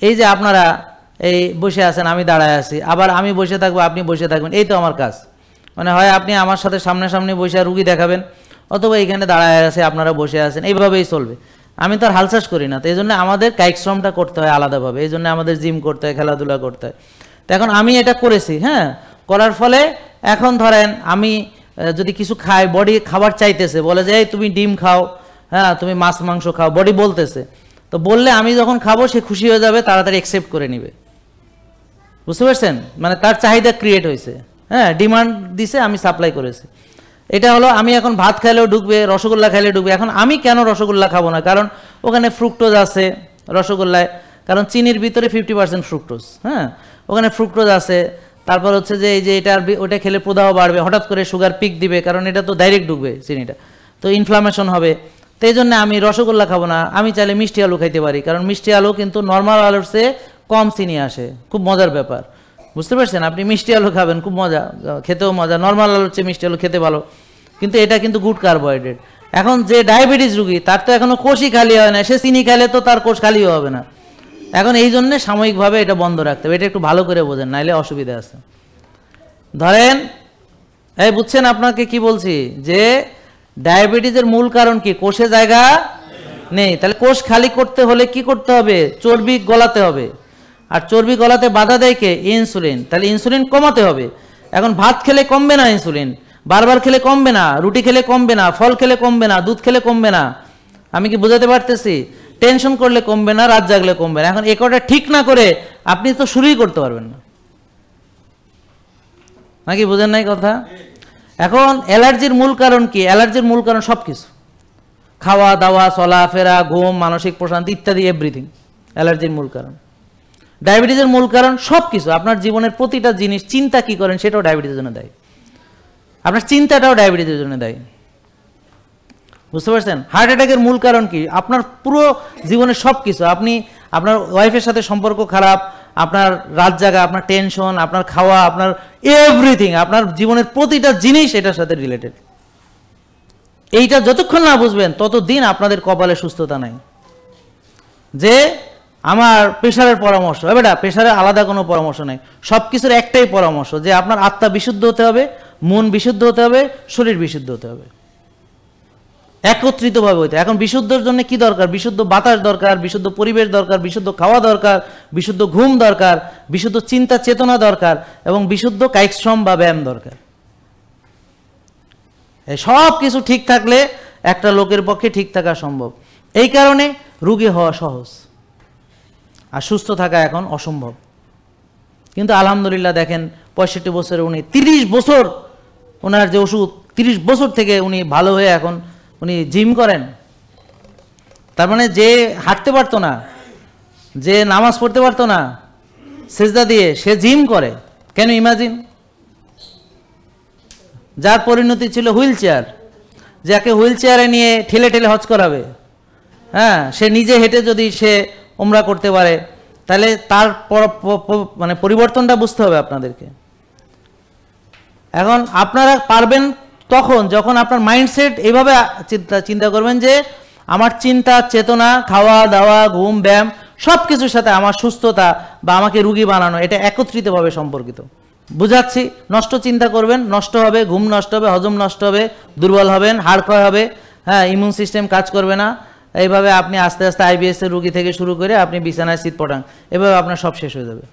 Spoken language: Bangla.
এই যে আপনারা এই বসে আছেন, আমি দাঁড়ায় আছি, আবার আমি বসে থাকবো, আপনি বসে থাকবেন, এই তো আমার কাজ। মানে হয় আপনি আমার সাথে সামনাসামনি বসে রুগী দেখাবেন, অথবা এইখানে দাঁড়ায় আছে আপনারা বসে আছেন, এইভাবেই চলবে। আমি তো আর হালচাষ করি না, তো এই জন্য আমাদের কায়িক শ্রমটা করতে হয় আলাদাভাবে, এই জন্য আমাদের জিম করতে হয়, খেলাধুলা করতে হয়। তো এখন আমি এটা করেছি, হ্যাঁ, করার ফলে এখন ধরেন আমি যদি কিছু খাই, বডি খাবার চাইতেছে, বলে যে এই তুমি ডিম খাও, হ্যাঁ তুমি মাছ মাংস খাও, বডি বলতেছে, তো বললে আমি যখন খাবো সে খুশি হয়ে যাবে, তাড়াতাড়ি অ্যাকসেপ্ট করে নিবে। বুঝতে পারছেন? মানে তার চাহিদা ক্রিয়েট হয়েছে, হ্যাঁ, ডিমান্ড দিছে, আমি সাপ্লাই করেছি। এটা হলো আমি এখন ভাত খাইলেও ঢুকবে, রসগোল্লা খাইলে ঢুকবে। এখন আমি কেন রসগোল্লা খাবো না? কারণ ওখানে ফ্রুক্টোজ আছে রসগোল্লায়, কারণ চিনির ভিতরে 50% ফ্রুক্টোজ, হ্যাঁ, ওখানে ফ্রুক্টোজ আছে। তারপর হচ্ছে যে এই যে এটার ওটা খেলে প্রদাহ বাড়বে, হঠাৎ করে সুগার পিক দিবে, কারণ এটা তো ডাইরেক্ট ঢুকবে চিনিটা, তো ইনফ্লামেশন হবে। তো এই জন্য আমি রসগোল্লা খাবো না, আমি চাইলে মিষ্টি আলু খাইতে পারি, কারণ মিষ্টি আলু কিন্তু নর্মাল আলুর চেয়ে কম চিনি আসে, খুব মজার ব্যাপার। বুঝতে পারছেন? আপনি মিষ্টি আলু খাবেন, খুব মজা, খেতেও মজা, নর্মাল আলুর চেয়ে মিষ্টি আলু খেতে ভালো, কিন্তু এটা কিন্তু গুড কার্বোহাইড্রেট। এখন যে ডায়াবেটিস রুগী, তার তো এখনো কোষই খালি হয় না, সে চিনি খেলে তো তার কোষ খালিও হবে না। এখন এই জন্যে সাময়িকভাবে এটা বন্ধ রাখতে হবে, এটা একটু ভালো করে বোঝেন, নাইলে অসুবিধা আছে। ধরেন এই বুঝছেন আপনাকে কি বলছি, যে ডায়াবেটিসের মূল কারণ কি? কোষে জায়গা নেই। তাহলে কোষ খালি করতে হলে কি করতে হবে? চর্বি গলাতে হবে, আর চর্বি গলাতে বাধা দেয় কে? ইনসুলিন। তাহলে ইনসুলিন কমাতে হবে। এখন ভাত খেলে কমবে না ইনসুলিন, বারবার খেলে কমবে না, রুটি খেলে কমবে না, ফল খেলে কমবে না, দুধ খেলে কমবে না। আমি কি বোঝাতে পারতেছি? টেনশন করলে কমবে না, রাত জাগলে কমবে না। এখন এ কটা ঠিক না করে আপনি তো শুরুই করতে পারবেন না, নাকি বোঝেন নাই কথা? এখন অ্যালার্জির মূল কারণ কি? অ্যালার্জির মূল কারণ সব কিছু, খাওয়া দাওয়া, চলাফেরা, ঘুম, মানসিক প্রশান্তি ইত্যাদি, এভরিথিং অ্যালার্জির মূল কারণ। ডায়াবেটিসের মূল কারণ সব কিছু, আপনার জীবনের প্রতিটা জিনিস, চিন্তা কি করেন সেটাও ডায়াবেটিসের জন্য দায়ী, আপনার চিন্তাটাও ডায়াবেটিসের জন্য দায়ী। বুঝতে পারছেন? হার্ট অ্যাটাকের মূল কারণ কি? আপনার পুরো জীবনের সব কিছু, আপনি আপনার ওয়াইফের সাথে সম্পর্ক খারাপ, আপনার রাত জাগা, আপনার টেনশন, আপনার খাওয়া, আপনার এভরিথিং, আপনার জীবনের প্রতিটা জিনিস এটার সাথে রিলেটেড। এইটা যতক্ষণ না বুঝবেন ততদিন আপনাদের কপালে সুস্থতা নাই। যে আমার প্রেশারের পরামর্শ, বেটা প্রেশারের আলাদা কোনো পরামর্শ নেই, সব কিছুর একটাই পরামর্শ, যে আপনার আত্মা বিশুদ্ধ হতে হবে, মন বিশুদ্ধ হতে হবে, শরীর বিশুদ্ধ হতে হবে, একত্রিতভাবে হইতে। এখন বিশুদ্ধর জন্য কি দরকার? বিশুদ্ধ বাতাস দরকার, বিশুদ্ধ পরিবেশ দরকার, বিশুদ্ধ খাওয়া দরকার, বিশুদ্ধ ঘুম দরকার, বিশুদ্ধ চিন্তা চেতনা দরকার, এবং বিশুদ্ধ কায়িক শ্রম বা ব্যায়াম দরকার। এই সব কিছু ঠিক থাকলে একটা লোকের পক্ষে ঠিক থাকা সম্ভব। এই কারণে রোগী হওয়া সহজ আর সুস্থ থাকা এখন অসম্ভব। কিন্তু আলহামদুলিল্লাহ দেখেন 65 বছরে উনি 30 বছর ওনার যে ওষুধ, 30 বছর থেকে উনি ভালো হয়ে এখন উনি জিম করেন। তার মানে যে হাঁটতে পারতো না, যে নামাজ পড়তে পারতো না সেজদা দিয়ে, সে জিম করে। কেন? ইমাজিন, যার পরিণতি ছিল হুইল চেয়ার, যাকে হুইল চেয়ারে নিয়ে ঠেলে ঠেলে হজ করাবে, হ্যাঁ, সে নিজে হেঁটে যদি সে উমরা করতে পারে, তাহলে তার মানে পরিবর্তনটা বুঝতে হবে আপনাদেরকে। এখন আপনারা পারবেন তখন যখন আপনার মাইন্ডসেট এইভাবে চিন্তা করবেন যে আমার চিন্তা চেতনা, খাওয়া দাওয়া, ঘুম, ব্যায়াম সব কিছুর সাথে আমার সুস্থতা বা আমাকে রুগী বানানো এটা একত্রিতভাবে সম্পর্কিত। বুঝাচ্ছি, নষ্ট চিন্তা করবেন, নষ্ট হবে, ঘুম নষ্ট হবে, হজম নষ্ট হবে, দুর্বল হবেন, হাড় ক্ষয় হবে, হ্যাঁ, ইমিউন সিস্টেম কাজ করবে না। এইভাবে আপনি আস্তে আস্তে IBS এর রুগী থেকে শুরু করে আপনি বিছানায় শীত পটান, এভাবে আপনার সব শেষ হয়ে যাবে।